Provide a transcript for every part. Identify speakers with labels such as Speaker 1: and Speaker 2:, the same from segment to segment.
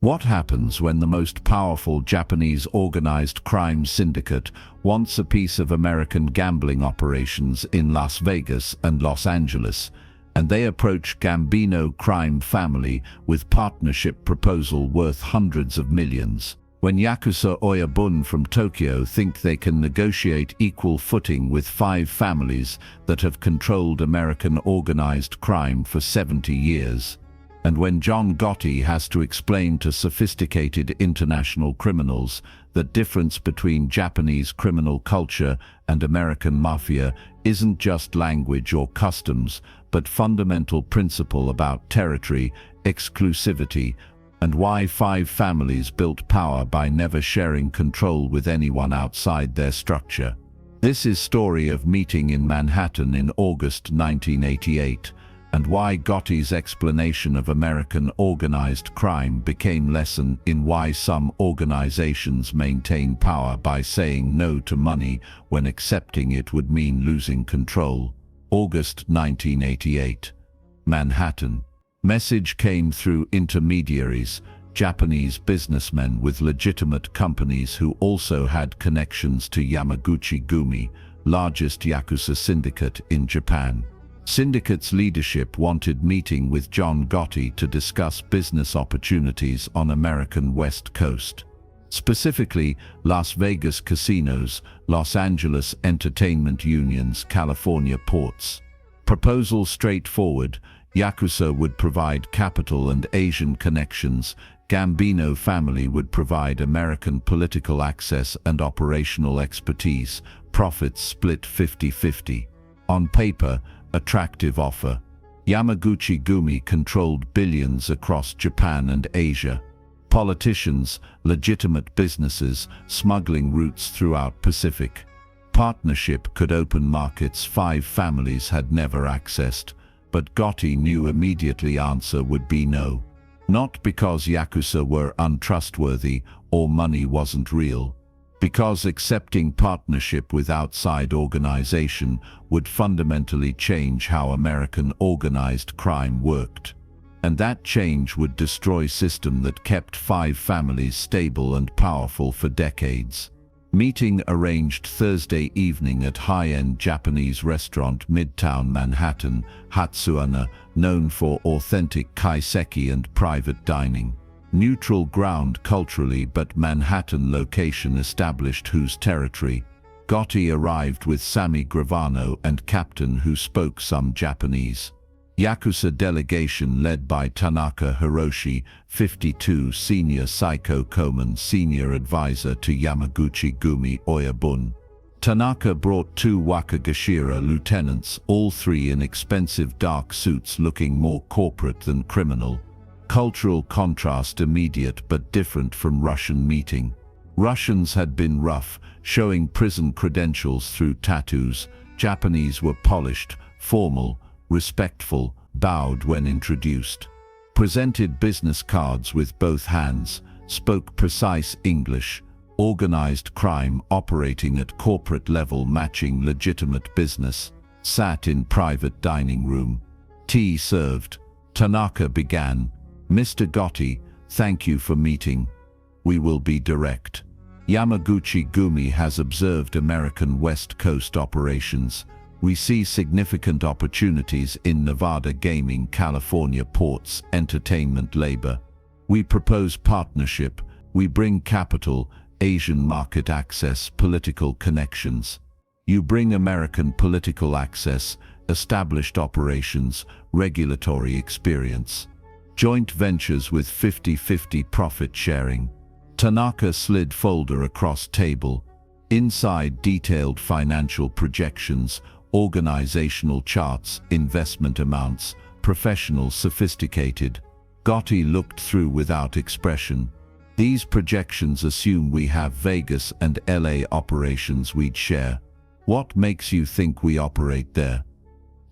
Speaker 1: What happens when the most powerful Japanese organized crime syndicate wants a piece of American gambling operations in Las Vegas and Los Angeles, and they approach Gambino crime family with partnership proposal worth hundreds of millions? When Yakuza Oyabun from Tokyo think they can negotiate equal footing with 5 families that have controlled American organized crime for 70 years. And when John Gotti has to explain to sophisticated international criminals the difference between Japanese criminal culture and American mafia isn't just language or customs, but fundamental principle about territory, exclusivity, and why 5 families built power by never sharing control with anyone outside their structure. This is story of meeting in Manhattan in August 1988, and why Gotti's explanation of American organized crime became lesson in why some organizations maintain power by saying no to money when accepting it would mean losing control. August 1988. Manhattan. Message came through intermediaries, Japanese businessmen with legitimate companies who also had connections to Yamaguchi-gumi, largest Yakuza syndicate in Japan. Syndicate's leadership wanted meeting with John Gotti to discuss business opportunities on American West Coast. Specifically, Las Vegas casinos, Los Angeles entertainment unions, California ports. Proposal straightforward. Yakuza would provide capital and Asian connections. Gambino family would provide American political access and operational expertise. Profits split 50-50. On paper, attractive offer. Yamaguchi-gumi controlled billions across Japan and Asia. Politicians, legitimate businesses, smuggling routes throughout Pacific. Partnership could open markets 5 families had never accessed. But Gotti knew immediately answer would be no. Not because Yakuza were untrustworthy or money wasn't real. Because accepting partnership with outside organization would fundamentally change how American organized crime worked. And that change would destroy system that kept 5 families stable and powerful for decades. Meeting arranged Thursday evening at high-end Japanese restaurant Midtown Manhattan, Hatsuhana, known for authentic kaiseki and private dining. Neutral ground culturally, but Manhattan location established whose territory. Gotti arrived with Sammy Gravano and captain who spoke some Japanese. Yakuza delegation led by Tanaka Hiroshi, 52, senior Psycho Koman, senior advisor to Yamaguchi-gumi Oyabun. Tanaka brought 2 Wakagashira lieutenants, all 3 in expensive dark suits looking more corporate than criminal. Cultural contrast immediate but different from Russian meeting. Russians had been rough, showing prison credentials through tattoos. Japanese were polished, formal, respectful, bowed when introduced. Presented business cards with both hands, spoke precise English. Organized crime operating at corporate level matching legitimate business. Sat in private dining room. Tea served. Tanaka began. Mr. Gotti, thank you for meeting. We will be direct. Yamaguchi-gumi has observed American West Coast operations. We see significant opportunities in Nevada gaming, California ports, entertainment labor. We propose partnership. We bring capital, Asian market access, political connections. You bring American political access, established operations, regulatory experience. Joint ventures with 50-50 profit sharing. Tanaka slid folder across table. Inside detailed financial projections, organizational charts, investment amounts, professional sophisticated. Gotti looked through without expression. These projections assume we have Vegas and LA operations we'd share. What makes you think we operate there?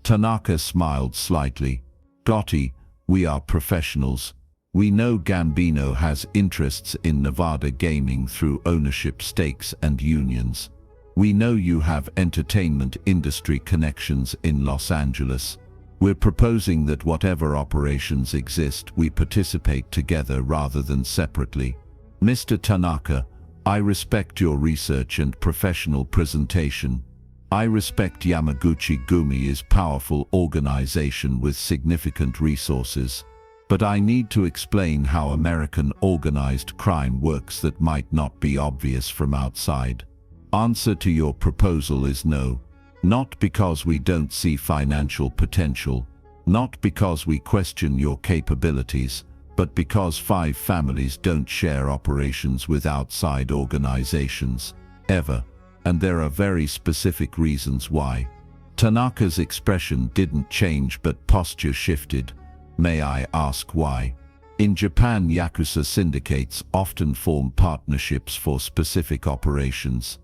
Speaker 1: Tanaka smiled slightly. Gotti, we are professionals. We know Gambino has interests in Nevada gaming through ownership stakes and unions. We know you have entertainment industry connections in Los Angeles. We're proposing that whatever operations exist, we participate together rather than separately. Mr. Tanaka, I respect your research and professional presentation. I respect Yamaguchi-gumi is powerful organization with significant resources. But I need to explain how American organized crime works that might not be obvious from outside. Answer to your proposal is no. Not because we don't see financial potential, not because we question your capabilities, but because 5 families don't share operations with outside organizations, ever. And there are very specific reasons why. Tanaka's expression didn't change but posture shifted. May I ask why? In Japan, Yakuza syndicates often form partnerships for specific operations.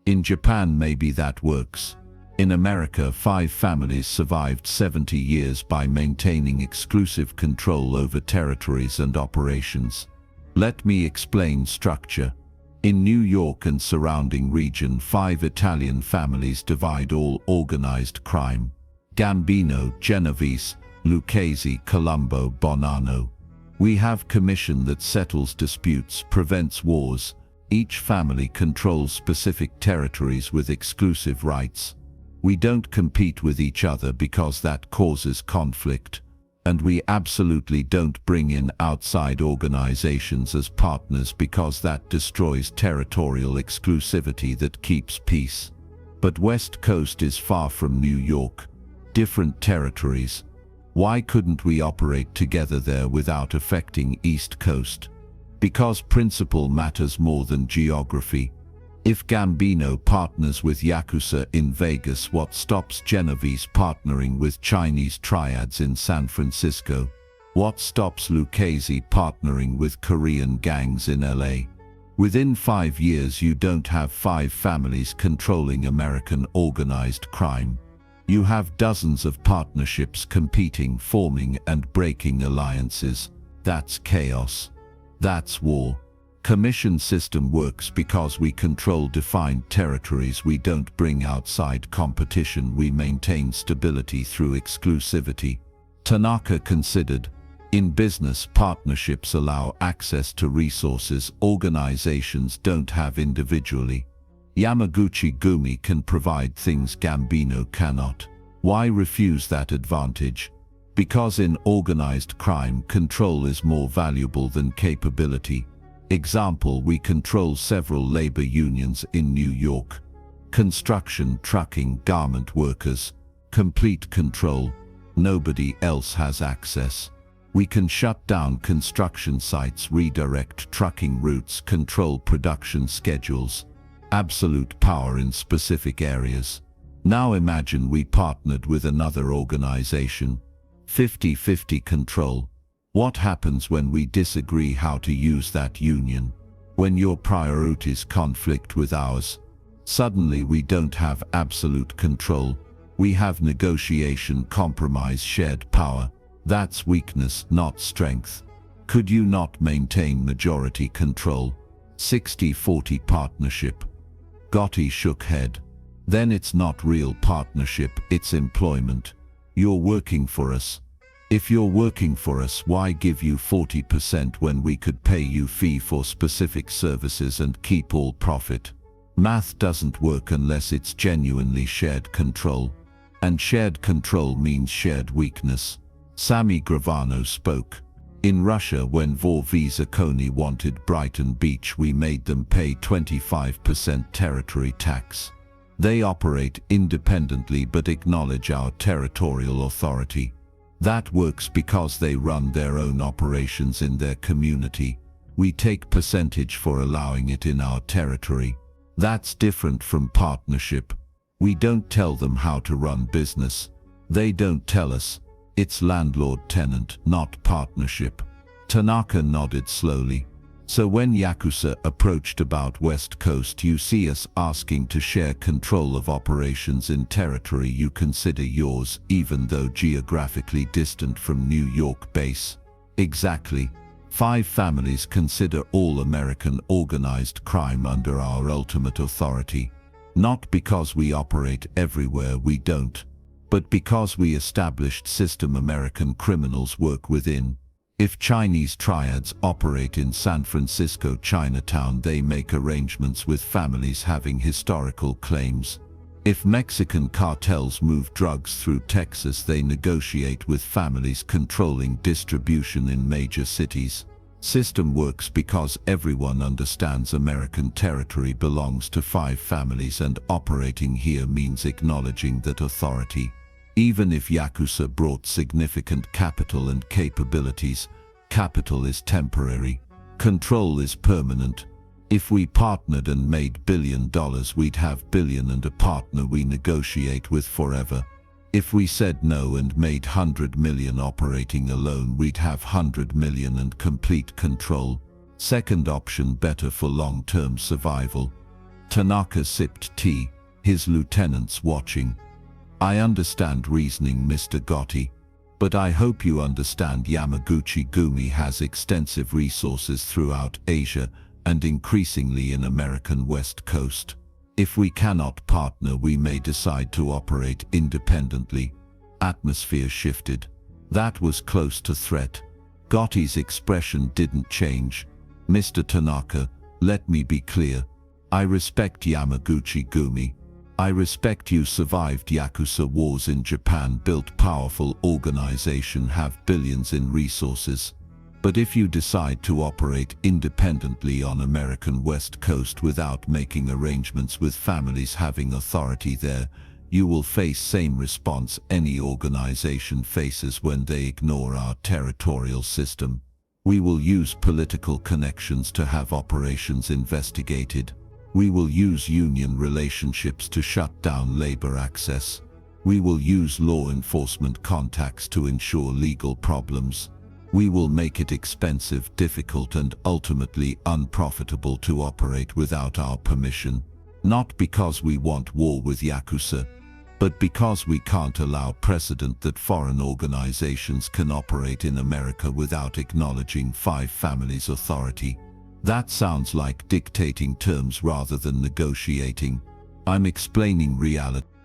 Speaker 1: In Japan, maybe that works. In America, 5 families survived 70 years by maintaining exclusive control over territories and operations. Let me explain structure. In New York and surrounding region, 5 Italian families divide all organized crime. Gambino, Genovese, Lucchese, Colombo, Bonanno. We have commission that settles disputes, prevents wars. Each family controls specific territories with exclusive rights. We don't compete with each other because that causes conflict. And we absolutely don't bring in outside organizations as partners because that destroys territorial exclusivity that keeps peace. But West Coast is far from New York. Different territories. Why couldn't we operate together there without affecting East Coast? Because principle matters more than geography. If Gambino partners with Yakuza in Vegas, what stops Genovese partnering with Chinese triads in San Francisco? What stops Lucchese partnering with Korean gangs in LA? Within 5 years, you don't have 5 families controlling American organized crime. You have dozens of partnerships competing, forming and breaking alliances. That's chaos. That's war. Commission system works because we control defined territories. We don't bring outside competition. We maintain stability through exclusivity. Tanaka considered, in business, partnerships allow access to resources organizations don't have individually. Yamaguchi-gumi can provide things Gambino cannot. Why refuse that advantage? Because in organized crime, control is more valuable than capability. Example, we control several labor unions in New York. Construction, trucking, garment workers. Complete control. Nobody else has access. We can shut down construction sites, redirect trucking routes, control production schedules. Absolute power in specific areas. Now imagine we partnered with another organization. 50-50 control. What happens when we disagree how to use that union? When your priorities conflict with ours? Suddenly we don't have absolute control. We have negotiation, compromise, shared power. That's weakness, not strength. Could you not maintain majority control? 60-40 partnership. Gotti shook head. Then it's not real partnership, it's employment. You're working for us. If you're working for us, why give you 40% when we could pay you fee for specific services and keep all profit? Math doesn't work unless it's genuinely shared control. And shared control means shared weakness. Sami Gravano spoke. In Russia, when Vorviza Kony wanted Brighton Beach, we made them pay 25% territory tax. They operate independently but acknowledge our territorial authority. That works because they run their own operations in their community. We take percentage for allowing it in our territory. That's different from partnership. We don't tell them how to run business. They don't tell us. It's landlord-tenant, not partnership. Tanaka nodded slowly. So when Yakuza approached about West Coast, you see us asking to share control of operations in territory you consider yours, even though geographically distant from New York base. Exactly. 5 families consider all American organized crime under our ultimate authority. Not because we operate everywhere, we don't. but because we established system American criminals work within. If Chinese triads operate in San Francisco Chinatown, they make arrangements with families having historical claims. If Mexican cartels move drugs through Texas, they negotiate with families controlling distribution in major cities. System works because everyone understands American territory belongs to 5 families, and operating here means acknowledging that authority. Even if Yakuza brought significant capital and capabilities, capital is temporary. Control is permanent. If we partnered and made $1 billion, we'd have billion and a partner we negotiate with forever. If we said no and made 100 million operating alone, we'd have 100 million and complete control. Second option better for long-term survival. Tanaka sipped tea, his lieutenants watching. I understand reasoning, Mr. Gotti, but I hope you understand Yamaguchi-gumi has extensive resources throughout Asia and increasingly in American West Coast. If we cannot partner, we may decide to operate independently. Atmosphere shifted. That was close to threat. Gotti's expression didn't change. Mr. Tanaka, let me be clear. I respect Yamaguchi-gumi. I respect you survived Yakuza wars in Japan, built powerful organization, have billions in resources. But if you decide to operate independently on American West Coast without making arrangements with families having authority there, you will face same response any organization faces when they ignore our territorial system. We will use political connections to have operations investigated. We will use union relationships to shut down labor access. We will use law enforcement contacts to ensure legal problems. We will make it expensive, difficult, and ultimately unprofitable to operate without our permission. Not because we want war with Yakuza, but because we can't allow precedent that foreign organizations can operate in America without acknowledging 5 families' authority. That sounds like dictating terms rather than negotiating. I'm explaining reality.